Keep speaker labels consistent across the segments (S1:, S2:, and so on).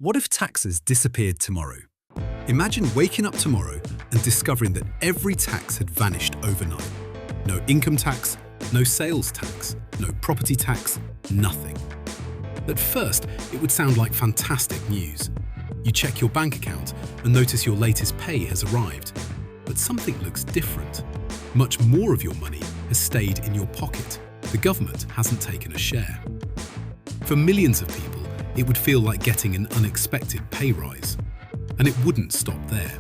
S1: What if taxes disappeared tomorrow? Imagine waking up tomorrow and discovering that every tax had vanished overnight. No income tax, no sales tax, no property tax, nothing. At first, it would sound like fantastic news. You check your bank account and notice your latest pay has arrived. But something looks different. Much more of your money has stayed in your pocket. The government hasn't taken a share. For millions of people, it would feel like getting an unexpected pay rise. And it wouldn't stop there.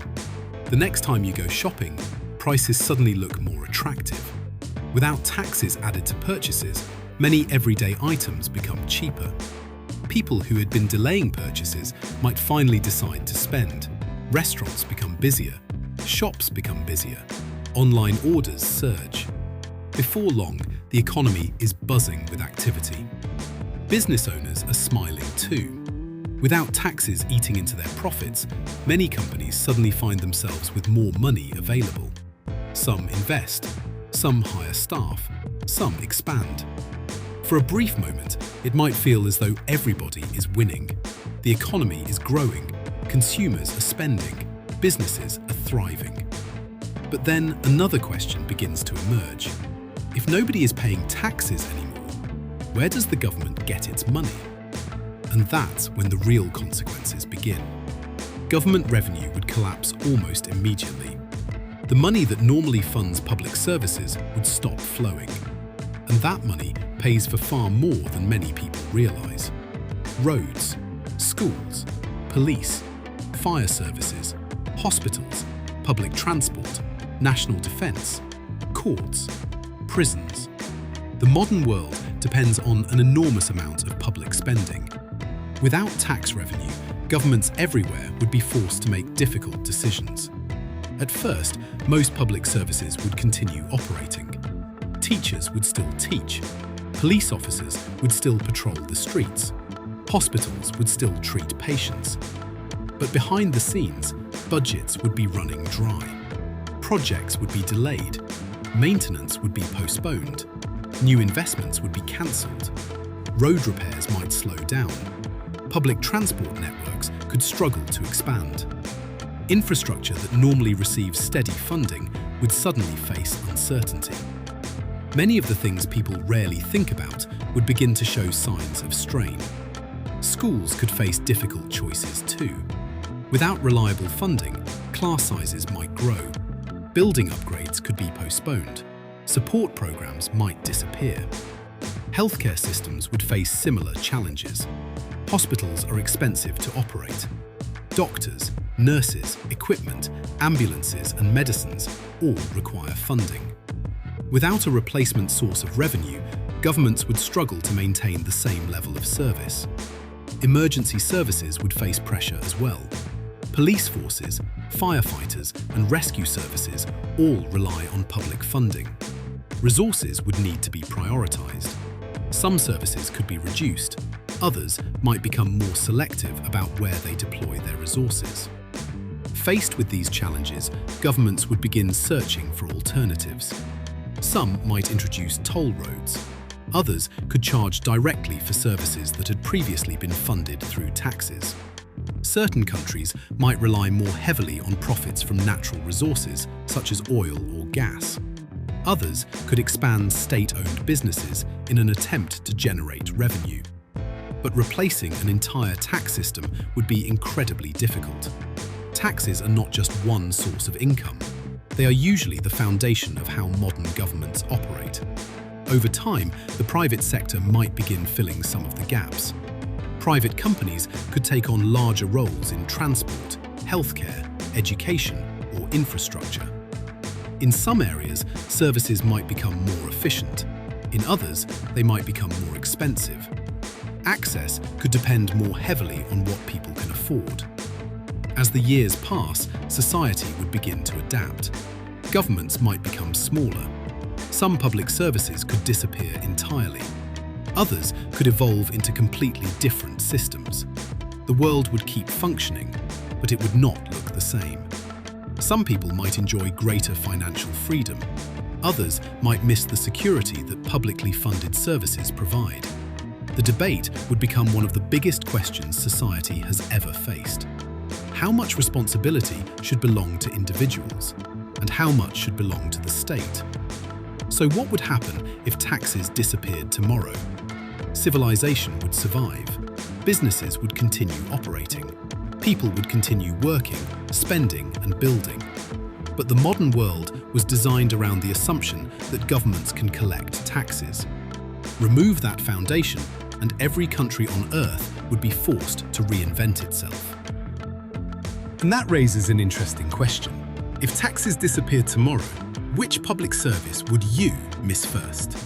S1: The next time you go shopping, prices suddenly look more attractive. Without taxes added to purchases, many everyday items become cheaper. People who had been delaying purchases might finally decide to spend. Restaurants become busier. Shops become busier. Online orders surge. Before long, the economy is buzzing with activity. Business owners are smiling too. Without taxes eating into their profits, many companies suddenly find themselves with more money available. Some invest, some hire staff, some expand. For a brief moment, it might feel as though everybody is winning. The economy is growing, consumers are spending, businesses are thriving. But then another question begins to emerge. If nobody is paying taxes anymore, where does the government get its money? And that's when the real consequences begin. Government revenue would collapse almost immediately. The money that normally funds public services would stop flowing. And that money pays for far more than many people realise. Roads, schools, police, fire services, hospitals, public transport, national defence, courts, prisons. The modern world depends on an enormous amount of public spending. Without tax revenue, governments everywhere would be forced to make difficult decisions. At first, most public services would continue operating. Teachers would still teach. Police officers would still patrol the streets. Hospitals would still treat patients. But behind the scenes, budgets would be running dry. Projects would be delayed. Maintenance would be postponed. New investments would be cancelled. Road repairs might slow down. Public transport networks could struggle to expand. Infrastructure that normally receives steady funding would suddenly face uncertainty. Many of the things people rarely think about would begin to show signs of strain. Schools could face difficult choices too. Without reliable funding, class sizes might grow. Building upgrades could be postponed. Support programs might disappear. Healthcare systems would face similar challenges. Hospitals are expensive to operate. Doctors, nurses, equipment, ambulances and medicines all require funding. Without a replacement source of revenue, governments would struggle to maintain the same level of service. Emergency services would face pressure as well. Police forces, firefighters and rescue services all rely on public funding. Resources would need to be prioritised. Some services could be reduced. Others might become more selective about where they deploy their resources. Faced with these challenges, governments would begin searching for alternatives. Some might introduce toll roads. Others could charge directly for services that had previously been funded through taxes. Certain countries might rely more heavily on profits from natural resources, such as oil or gas. Others could expand state-owned businesses in an attempt to generate revenue. But replacing an entire tax system would be incredibly difficult. Taxes are not just one source of income. They are usually the foundation of how modern governments operate. Over time, the private sector might begin filling some of the gaps. Private companies could take on larger roles in transport, healthcare, education, or infrastructure. In some areas, services might become more efficient. In others, they might become more expensive. Access could depend more heavily on what people can afford. As the years pass, society would begin to adapt. Governments might become smaller. Some public services could disappear entirely. Others could evolve into completely different systems. The world would keep functioning, but it would not look the same. Some people might enjoy greater financial freedom. Others might miss the security that publicly funded services provide. The debate would become one of the biggest questions society has ever faced. How much responsibility should belong to individuals, and how much should belong to the state? So what would happen if taxes disappeared tomorrow? Civilization would survive. Businesses would continue operating. People would continue working, spending and building. But the modern world was designed around the assumption that governments can collect taxes. Remove that foundation, and every country on Earth would be forced to reinvent itself. And that raises an interesting question. If taxes disappeared tomorrow, which public service would you miss first?